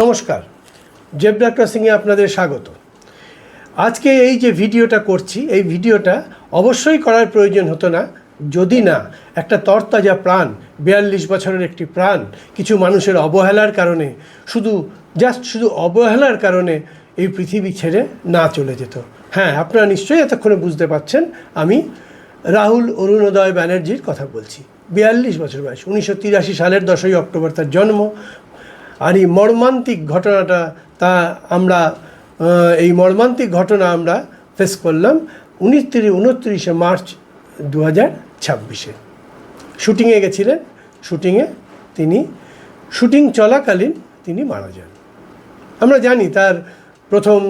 নমস্কার, জেব্রা ক্রসিংয়ে আপনাদের স্বাগত। আজকে এই যে ভিডিওটা করছি, এই ভিডিওটা অবশ্যই করার প্রয়োজন হতো না যদি না একটা তরতাজা প্রাণ, 42 বছরের একটি প্রাণ কিছু মানুষের অবহেলার কারণে, শুধু অবহেলার কারণে এই পৃথিবী ছেড়ে না চলে যেত। হ্যাঁ, আপনারা নিশ্চয়ই এতক্ষণে বুঝতে পারছেন আমি রাহুল অরুণোদয় ব্যানার্জির কথা বলছি। 42 বছর বয়স, 1983 সালের 10ই অক্টোবর তার জন্ম। আর এই মর্মান্তিক ঘটনাটা এই মর্মান্তিক ঘটনা আমরা ফেস করলাম 29শে মার্চ 2026-এ। শুটিংয়ে গেছিলেন, শুটিং চলাকালীন তিনি মারা যান। আমরা জানি তার প্রথম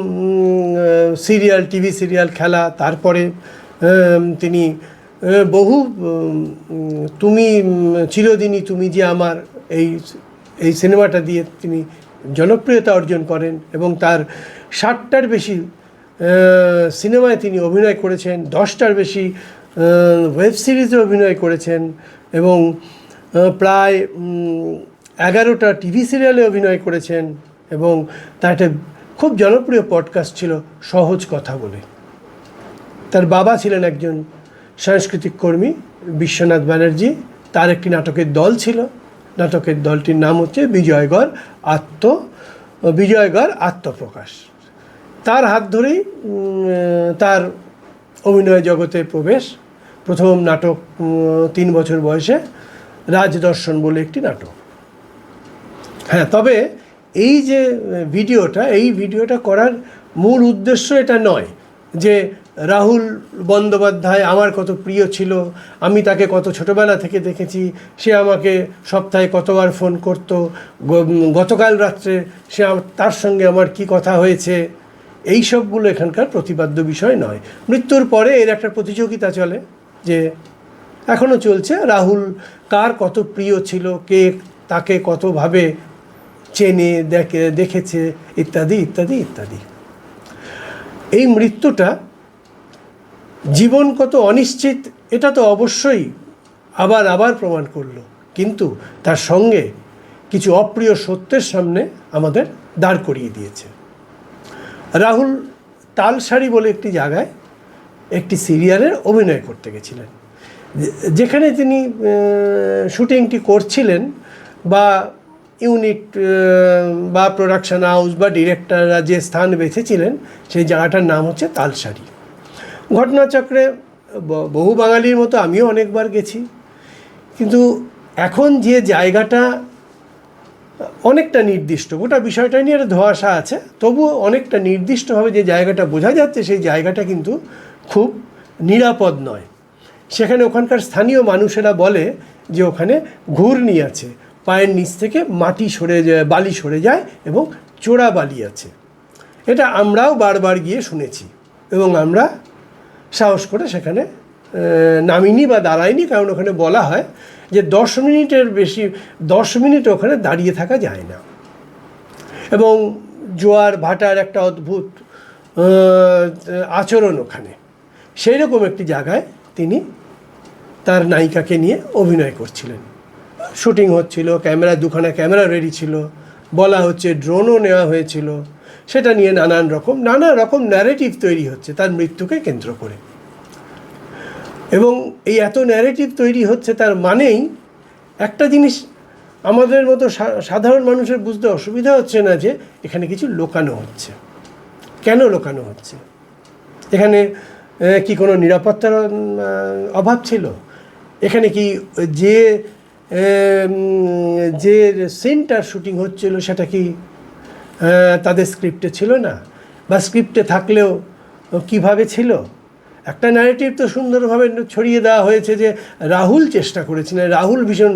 টিভি সিরিয়াল খেলা, তারপরে তিনি বহু তুমি চিরদিনই তুমি যে আমার এই সিনেমাটা দিয়ে তিনি জনপ্রিয়তা অর্জন করেন এবং তার 60টার বেশি সিনেমায় তিনি অভিনয় করেছেন, 10টার বেশি ওয়েব সিরিজে অভিনয় করেছেন এবং প্রায় 11টা টিভি সিরিয়ালে অভিনয় করেছেন এবং তার একটা খুব জনপ্রিয় পডকাস্ট ছিল সহজ কথা বলে। তার বাবা ছিলেন একজন সাংস্কৃতিক কর্মী, বিশ্বনাথ ব্যানার্জি। তার একটি নাটকের দল ছিল, নাটকের দলটির নাম হচ্ছে বিজয়গড় আত্মপ্রকাশ। তার হাত ধরেই তার অভিনয় জগতে প্রবেশ। প্রথম নাটক 3 বছর বয়সে, রাজদর্শন বলে একটি নাটক। হ্যাঁ, তবে এই যে ভিডিওটা করার মূল উদ্দেশ্য এটা নয় যে রাহুল বন্দ্যোপাধ্যায় আমার কত প্রিয় ছিল, আমি তাকে কত ছোটোবেলা থেকে দেখেছি, সে আমাকে সপ্তাহে কতবার ফোন করত, গতকাল রাত্রে তার সঙ্গে আমার কি কথা হয়েছে, এই সবগুলো এখানকার প্রতিপাদ্য বিষয় নয়। মৃত্যুর পরে এর একটা প্রতিযোগিতা চলে, যে এখনও চলছে, রাহুল কার কত প্রিয় ছিল, কে তাকে কতভাবে চেনে, দেখেছে, ইত্যাদি ইত্যাদি ইত্যাদি। এই মৃত্যুটা জীবন কত অনিশ্চিত এটা তো অবশ্যই আবার প্রমাণ করলো, কিন্তু তার সঙ্গে কিছু অপ্রিয় সত্যের সামনে আমাদের দাঁড় করিয়ে দিয়েছে। রাহুল তালসারি বলে একটি জায়গায় একটি সিরিয়ালের অভিনয় করতে গেছিলেন, যেখানে তিনি শুটিংটি করছিলেন, বা ইউনিট বা প্রোডাকশন হাউস বা ডিরেক্টররা যে স্থান বেছেছিলেন সেই জায়গাটার নাম হচ্ছে তালসারি। ঘটনাচক্রে বহু বাঙালির মতো আমিও অনেকবার গেছি, কিন্তু এখন যে জায়গাটা অনেকটা নির্দিষ্ট, গোটা বিষয়টা নিয়ে একটা ধোঁয়াশা আছে, তবুও অনেকটা নির্দিষ্টভাবে যে জায়গাটা বোঝা যাচ্ছে সেই জায়গাটা কিন্তু খুব নিরাপদ নয়। সেখানে ওখানকার স্থানীয় মানুষেরা বলে যে ওখানে ঘূর্ণি আছে, পায়ের নিচ থেকে মাটি সরে যায়, বালি সরে যায় এবং চোরা বালি আছে। এটা আমরাও বারবার গিয়ে শুনেছি এবং আমরা সাহস করে সেখানে নামিনি বা দাঁড়াইনি, কারণ ওখানে বলা হয় যে 10 মিনিটের বেশি 10 মিনিট ওখানে দাঁড়িয়ে থাকা যায় না। এবং জোয়ার ভাটার একটা অদ্ভুত আচরণ ওখানে। সেই রকম একটি জায়গায় তিনি তার নায়িকাকে নিয়ে অভিনয় করছিলেন। শুটিং হচ্ছিল, দুখানা ক্যামেরা রেডি ছিল, বলা হচ্ছে ড্রোনও নেওয়া হয়েছিল। সেটা নিয়ে নানা রকম ন্যারেটিভ তৈরি হচ্ছে তার মৃত্যুকে কেন্দ্র করে। এবং এই এত ন্যারেটিভ তৈরি হচ্ছে, তার মানেই একটা জিনিস আমাদের মতো সাধারণ মানুষের বুঝতে অসুবিধা হচ্ছে না যে এখানে কিছু লুকানো হচ্ছে। কেন লুকানো হচ্ছে? এখানে কি কোনো নিরাপত্তার অভাব ছিল? এখানে কি যে সিনটার শুটিং হচ্ছিল সেটা কি তাদের স্ক্রিপ্টে ছিল না? বা স্ক্রিপ্টে থাকলেও কিভাবে ছিল? একটা ন্যারেটিভ তো সুন্দরভাবে ছড়িয়ে দেওয়া হয়েছে যে রাহুল চেষ্টা করেছিলেন, রাহুল ভীষণ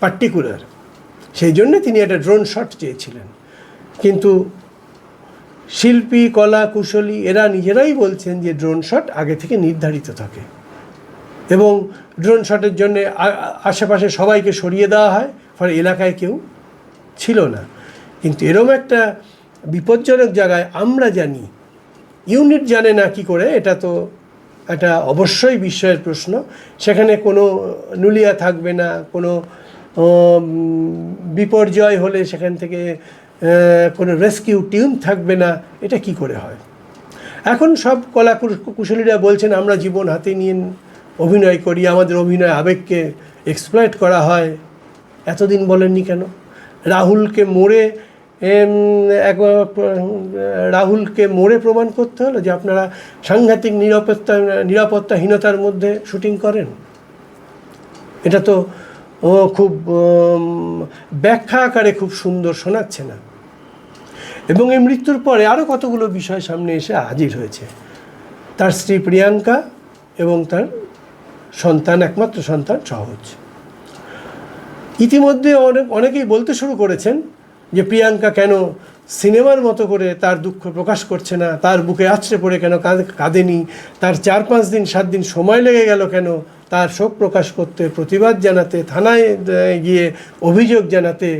পার্টিকুলার, সেই জন্যে তিনি একটা ড্রোন শট চেয়েছিলেন। কিন্তু শিল্পী, কলা কুশলী এরা নিজেরাই বলছেন যে ড্রোন শট আগে থেকে নির্ধারিত থাকে এবং ড্রোন শটের জন্যে আশেপাশে সবাইকে সরিয়ে দেওয়া হয়, ফলে এলাকায় কেউ ছিল না। কিন্তু এরকম একটা বিপজ্জনক জায়গায় আমরা জানি, ইউনিট জানে না কি করে, এটা তো একটা অবশ্যই বিস্ময়ের প্রশ্ন। সেখানে কোনো নুলিয়া থাকবে না, কোনো বিপর্যয় হলে সেখান থেকে কোনো রেস্কিউ টিম থাকবে না, এটা কি করে হয়? এখন সব কলা কুশলীরা বলছেন আমরা জীবন হাতে নিয়ে অভিনয় করি, আমাদের অভিনয় আবেগকে এক্সপ্লয়েট করা হয়। এতদিন বলেননি কেন? রাহুলকে মোড়ে প্রমাণ করতে হলো যে আপনারা সাংঘাতিক নিরাপত্তাহীনতার মধ্যে শুটিং করেন। এটা তো খুব ব্যাখ্যা আকারে খুব সুন্দর শোনাচ্ছে না। এবং এই মৃত্যুর পরে আরও কতগুলো বিষয় সামনে এসে হাজির হয়েছে। তার স্ত্রী প্রিয়াঙ্কা এবং তার সন্তান, একমাত্র সন্তান সহজ। ইতিমধ্যে অনেকেই বলতে শুরু করেছেন যে প্রিয়াঙ্কা কেন সিনেমার মতো করে তার দুঃখ প্রকাশ করছে না, তার বুকে আছড়ে পড়ে কেন কাঁদেনি, তার 4-5 দিন 7 দিন সময় লেগে গেল কেন তার শোক প্রকাশ করতে, প্রতিবাদ জানাতে, থানায় গিয়ে অভিযোগ জানাতে।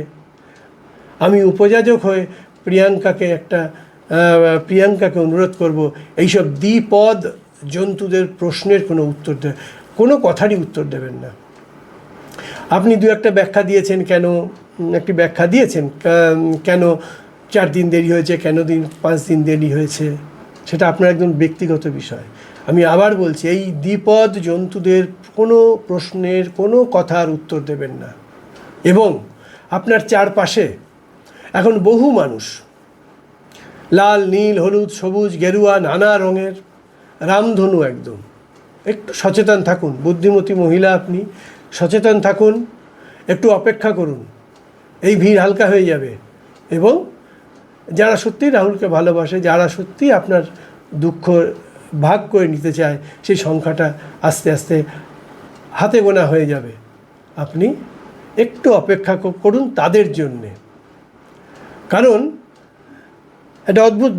আমি উপযাজক হয়ে প্রিয়াঙ্কাকে অনুরোধ করব এইসব দ্বিপদ জন্তুদের প্রশ্নের কোনো কথারই উত্তর দেবেন না। আপনি দু একটা ব্যাখ্যা দিয়েছেন, কেন 4 দিন দেরি হয়েছে, কেন 5 দিন দেরি হয়েছে, সেটা আপনার একদম ব্যক্তিগত বিষয়। আমি আবার বলছি, এই দ্বিপদ জন্তুদের কোনো প্রশ্নের কোনো কথার উত্তর দেবেন না। এবং আপনার চারপাশে এখন বহু মানুষ লাল, নীল, হলুদ, সবুজ, গেরুয়া, নানা রঙের রামধনু, একদম একটু সচেতন থাকুন। বুদ্ধিমতী মহিলা আপনি, সচেতন থাকুন, একটু অপেক্ষা করুন, এই ভিড় হালকা হয়ে যাবে। এবং যারা সত্যিই রাহুলকে ভালোবাসে, যারা সত্যিই আপনার দুঃখ ভাগ করে নিতে চায়, সেই সংখ্যাটা আস্তে আস্তে হাতে গোনা হয়ে যাবে। আপনি একটু অপেক্ষা করুন তাদের জন্যে। কারণ একটা অদ্ভুত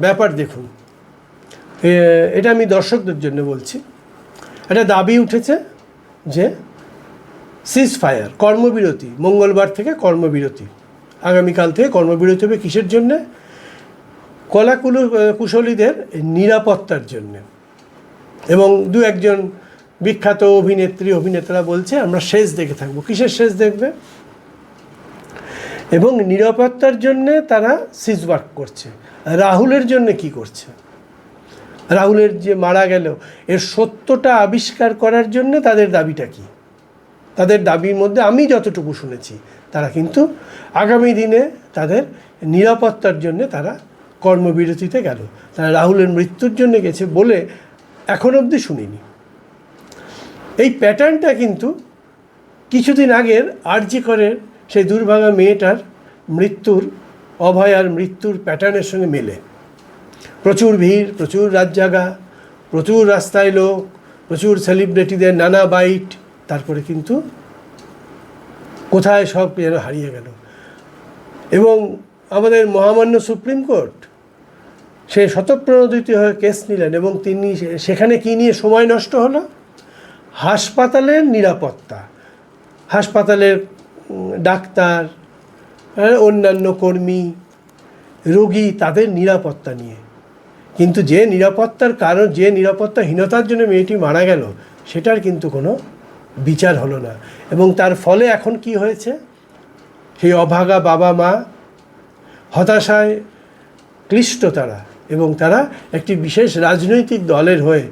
ব্যাপার দেখুন, এটা আমি দর্শকদের জন্য বলছি। একটা দাবি উঠেছে যে সিজ ফায়ার, কর্মবিরতি, মঙ্গলবার থেকে কর্মবিরতি, আগামীকাল থেকে কর্মবিরতি হবে। কিসের জন্যে? কুশলীদের নিরাপত্তার জন্যে। এবং 2-1 বিখ্যাত অভিনেত্রা বলছে আমরা শেষ দেখে থাকবো। কিসের শেষ দেখবে? এবং নিরাপত্তার জন্যে তারা সিজ ওয়ার্ক করছে। রাহুলের জন্য কি করছে? রাহুলের যে মারা গেল, এর সত্যটা আবিষ্কার করার জন্য তাদের দাবিটা কি? তাদের দাবির মধ্যে আমি যতটুকু শুনেছি, তারা কিন্তু আগামী দিনে তাদের নিরাপত্তার জন্য তারা কর্মবিরতিতে গেল। তারা রাহুলের মৃত্যুর জন্য গেছে বলে এখন অবধি শুনিনি। এই প্যাটার্নটা কিন্তু কিছুদিন আগের আরজি করের সেই দুর্ভাগা মেয়েটার অভয়ার মৃত্যুর প্যাটার্নের সঙ্গে মেলে। প্রচুর ভিড়, প্রচুর রাত জাগা, প্রচুর রাস্তায় লোক, প্রচুর সেলিব্রিটিদের নানা বাইট, তারপরে কিন্তু কোথায় সব যেন হারিয়ে গেল। এবং আমাদের মহামান্য সুপ্রিম কোর্ট সে স্বতঃপ্রণোদিত হয়ে কেস নিলেন এবং তিনি সেখানে কী নিয়ে সময় নষ্ট হলো? হাসপাতালের নিরাপত্তা, হাসপাতালের ডাক্তার, অন্যান্য কর্মী, রোগী, তাদের নিরাপত্তা নিয়ে। কিন্তু যে নিরাপত্তাহীনতার জন্য মেয়েটি মারা গেল, সেটার কিন্তু কোনো বিচার হলো না। এবং তার ফলে এখন কি হয়েছে? সেই অভাগা বাবা মা হতাশায় ক্লিষ্ট তারা, এবং তারা একটি বিশেষ রাজনৈতিক দলের হয়ে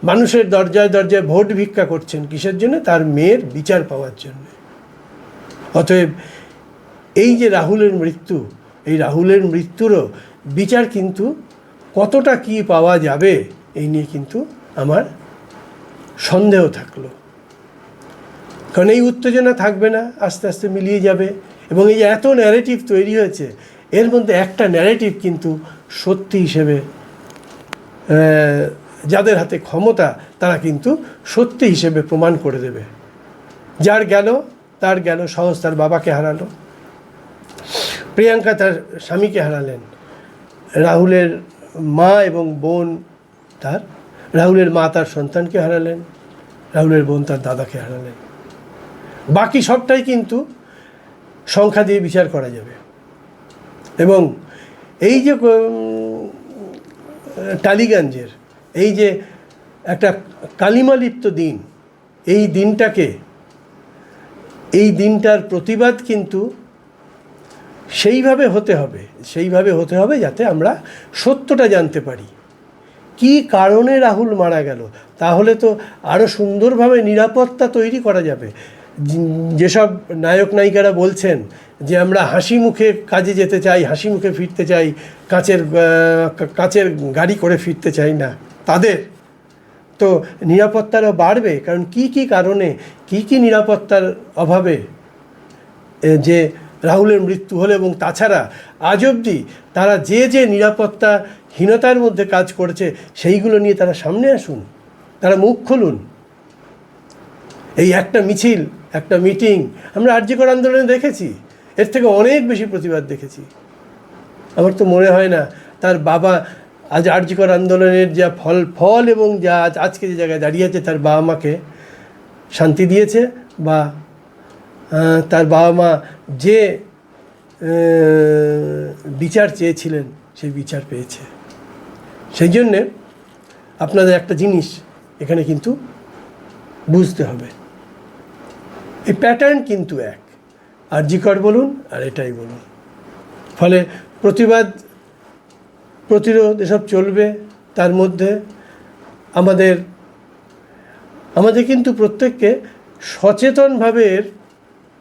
মানুষের দরজায় দরজায় ভোট ভিক্ষা করছেন। কিসের জন্য? তার মেয়ের বিচার পাওয়ার জন্য। অতএব এই যে রাহুলের মৃত্যু, এই রাহুলের মৃত্যুরও বিচার কিন্তু কতটা কি পাওয়া যাবে, এই নিয়ে কিন্তু আমার সন্দেহ থাকলো। কারণ এই উত্তেজনা থাকবে না, আস্তে আস্তে মিলিয়ে যাবে। এবং এই যে এত ন্যারেটিভ তৈরি হয়েছে, এর মধ্যে একটা ন্যারেটিভ কিন্তু সত্যি হিসেবে যাদের হাতে ক্ষমতা, তারা কিন্তু সত্যি হিসেবে প্রমাণ করে দেবে। যার গেল তার গেল, সহজ তার বাবাকে হারালো, প্রিয়াঙ্কা তার স্বামীকে হারালেন, রাহুলের মা এবং বোন রাহুলের মা তার সন্তানকে হারালেন, রাহুলের বোন তার দাদাকে হারালেন। বাকি সবটাই কিন্তু সংখ্যা দিয়ে বিচার করা যাবে। এবং এই যে টালিগঞ্জের এই যে একটা কালিমালিপ্ত দিন, এই দিনটাকে এই দিনটার প্রতিবাদ কিন্তু সেইভাবে হতে হবে যাতে আমরা সত্যটা জানতে পারি, কী কারণে রাহুল মারা গেল। তাহলে তো আরও সুন্দরভাবে নিরাপত্তা তৈরি করা যাবে। যেসব নায়ক নায়িকারা বলছেন যে আমরা হাসি মুখে কাজে যেতে চাই, হাসি মুখে ফিরতে চাই, কাঁচের গাড়ি করে ফিরতে চাই না, তাদের তো নিরাপত্তারও বাড়বে। কারণ কী কারণে কী নিরাপত্তার অভাবে যে রাহুলের মৃত্যু হলো, এবং তাছাড়া আজ অবধি তারা যে নিরাপত্তাহীনতার মধ্যে কাজ করেছে সেইগুলো নিয়ে তারা সামনে আসুন, তারা মুখ খুলুন। এই একটা মিছিল, একটা মিটিং আমরা আর জি কর আন্দোলনে দেখেছি, এর থেকে অনেক বেশি প্রতিবাদ দেখেছি। আমার তো মনে হয় না তার বাবা আজ আর জি কর আন্দোলনের যা ফল এবং যা আজকে যে জায়গায় দাঁড়িয়ে আছে, তার বাবা মাকে শান্তি দিয়েছে, বা তার বাবা মা যে বিচার চেয়েছিলেন সেই বিচার পেয়েছে। সেই জন্যে আপনাদের একটা জিনিস এখানে কিন্তু বুঝতে হবে, এই প্যাটার্ন কিন্তু এক, আর জি কর বলুন আর এটাই বলুন। ফলে প্রতিবাদ প্রতিরোধ এসব চলবে, তার মধ্যে আমাদের কিন্তু প্রত্যেককে সচেতনভাবে এর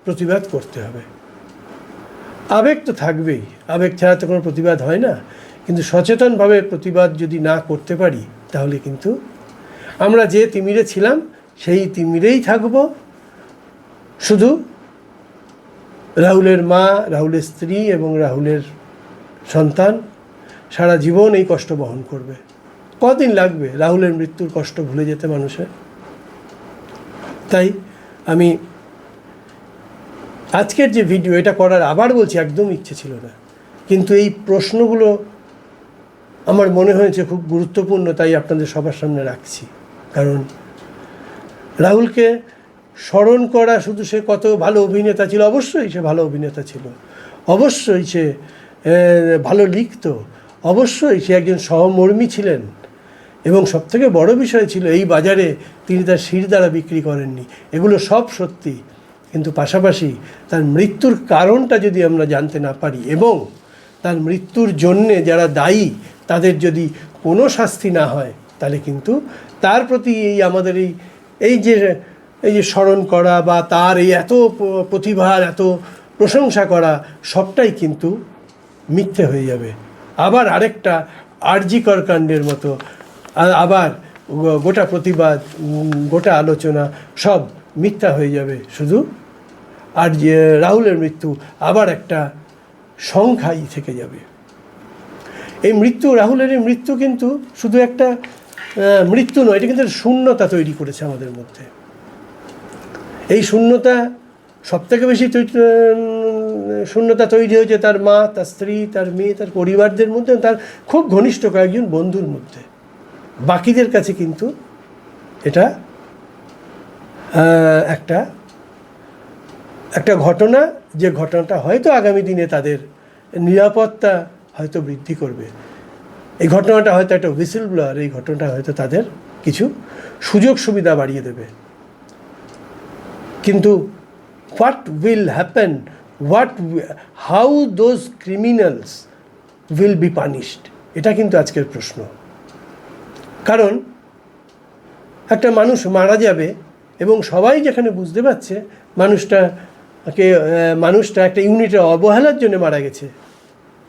প্রতিবাদ করতে হবে। আবেগ তো থাকবেই, আবেগ ছাড়া তো কোনো প্রতিবাদ হয় না, কিন্তু সচেতনভাবে প্রতিবাদ যদি না করতে পারি তাহলে কিন্তু আমরা যে তিমিরে ছিলাম সেই তিমিরেই থাকব। শুধু রাহুলের মা, রাহুলের স্ত্রী এবং রাহুলের সন্তান সারা জীবন এই কষ্ট বহন করবে। কদিন লাগবে রাহুলের মৃত্যুর কষ্ট ভুলে যেতে মানুষের? তাই আমি আজকের যে ভিডিও এটা করার, আবার বলছি, একদম ইচ্ছে ছিল না, কিন্তু এই প্রশ্নগুলো আমার মনে হয়েছে খুব গুরুত্বপূর্ণ, তাই আপনাদের সবার সামনে রাখছি। কারণ রাহুলকে স্মরণ করা, শুধু সে কত ভালো অভিনেতা ছিল, অবশ্যই সে ভালো অভিনেতা ছিল, অবশ্যই সে ভালো লিখত, অবশ্যই সে একজন সহমর্মী ছিলেন, এবং সবথেকে বড় বিষয় ছিল এই বাজারে তিনি তার শিরদাঁড়া বিক্রি করেননি। এগুলো সব সত্যি, কিন্তু পাশাপাশি তার মৃত্যুর কারণটা যদি আমরা জানতে না পারি, এবং তার মৃত্যুর জন্যে যারা দায়ী তাদের যদি কোনো শাস্তি না হয়, তাহলে কিন্তু তার প্রতি আমাদের এই যে স্মরণ করা বা তার এই এত প্রতিভার এত প্রশংসা করা সবটাই কিন্তু মিথ্যে হয়ে যাবে। আবার আরেকটা আর জি কর কাণ্ডের মতো আবার গোটা প্রতিবাদ, গোটা আলোচনা সব মিথ্যা হয়ে যাবে। শুধু আর যে রাহুলের মৃত্যু আবার একটা সংখ্যাই থেকে যাবে। এই মৃত্যু, রাহুলের এই মৃত্যু কিন্তু শুধু একটা মৃত্যু নয়, এটা কিন্তু শূন্যতা তৈরি করেছে আমাদের মধ্যে। এই শূন্যতা সবথেকে বেশি শূন্যতা তৈরি হয়েছে তার মা, তার স্ত্রী, তার মেয়ে, তার পরিবারদের মধ্যে, তার খুব ঘনিষ্ঠ কয়েকজন বন্ধুর মধ্যে। বাকিদের কাছে কিন্তু এটা একটা ঘটনা, যে ঘটনাটা হয়তো আগামী দিনে তাদের নিরাপত্তা হয়তো বৃদ্ধি করবে। এই ঘটনাটা হয়তো একটা হুইসেল ব্লোয়ার, এই ঘটনাটা হয়তো তাদের কিছু সুযোগ সুবিধা বাড়িয়ে দেবে। কিন্তু what will happen, how those criminals will be punished, এটা কিন্তু আজকের প্রশ্ন। কারণ একটা মানুষ মারা যাবে এবং সবাই যেখানে বুঝতে পারছে মানুষটা একটা ইউনিটের অবহেলার জন্য মারা গেছে,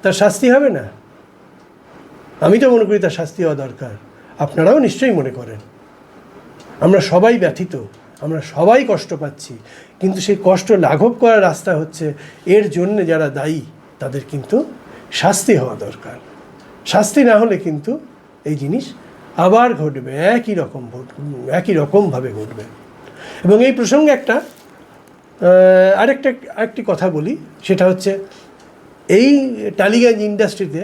তার শাস্তি হবে না? আমি তো মনে করি তার শাস্তি হওয়া দরকার। আপনারাও নিশ্চয়ই মনে করেন। আমরা সবাই ব্যথিত, আমরা সবাই কষ্ট পাচ্ছি, কিন্তু সেই কষ্ট লাঘব করার রাস্তা হচ্ছে এর জন্য যারা দায়ী তাদের কিন্তু শাস্তি হওয়া দরকার। শাস্তি না হলে কিন্তু এই জিনিস আবার ঘটবে, একই রকমভাবে ঘটবে। এবং এই প্রসঙ্গে আরেকটি কথা বলি, সেটা হচ্ছে এই টালিগঞ্জ ইন্ডাস্ট্রিতে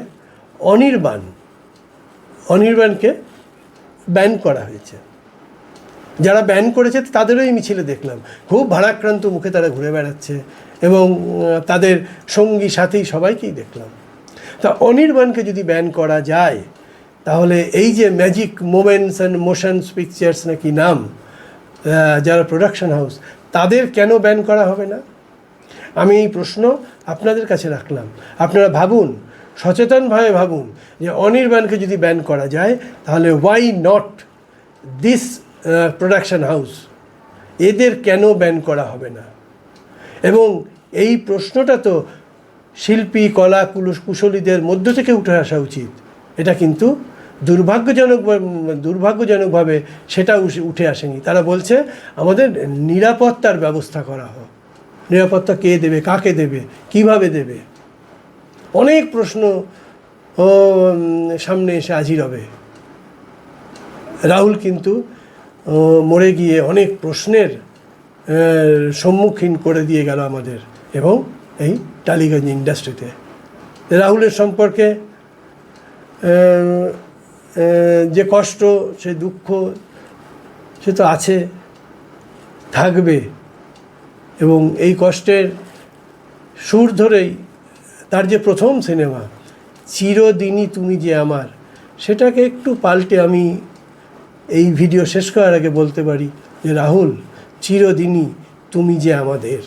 অনির্বাণকে ব্যান করা হয়েছে। যারা ব্যান করেছে তাদেরও এই মিছিলে দেখলাম খুব ভারাক্রান্ত মুখে তারা ঘুরে বেড়াচ্ছে, এবং তাদের সঙ্গী সাথী সবাইকেই দেখলাম। তা অনির্বাণকে যদি ব্যান করা যায়, তাহলে এই যে magic moments and motions pictures নাকি নাম, যারা প্রোডাকশন হাউস, তাদের কেন ব্যান করা হবে না? আমি এই প্রশ্ন আপনাদের কাছে রাখলাম। আপনারা ভাবুন, সচেতনভাবে ভাবুন যে অনির্বাণকে যদি ব্যান করা যায়, তাহলে why not this production house, এদের কেন ব্যান করা হবে না? এবং এই প্রশ্নটা তো শিল্পী, কলা কুশলীদের মধ্য থেকে উঠে আসা উচিত। এটা কিন্তু দুর্ভাগ্যজনকভাবে সেটা উঠে আসেনি। তারা বলছে আমাদের নিরাপত্তার ব্যবস্থা করা হোক। নিরাপত্তা কে দেবে, কাকে দেবে, কিভাবে দেবে? অনেক প্রশ্ন সামনে এসে হাজির হবে। রাহুল কিন্তু মরে গিয়ে অনেক প্রশ্নের সম্মুখীন করে দিয়ে গেল আমাদের এবং এই টালিগঞ্জ ইন্ডাস্ট্রিতে। রাহুলের সম্পর্কে যে কষ্ট, সে দুঃখ, সে তো আছে, থাকবে। এবং এই কষ্টের সুর ধরেই তার যে প্রথম সিনেমা চিরদিনই তুমি যে আমার, সেটাকে একটু পাল্টে আমি এই ভিডিও শেষ করার আগে বলতে পারি যে রাহুল, চিরদিনই তুমি যে আমাদের।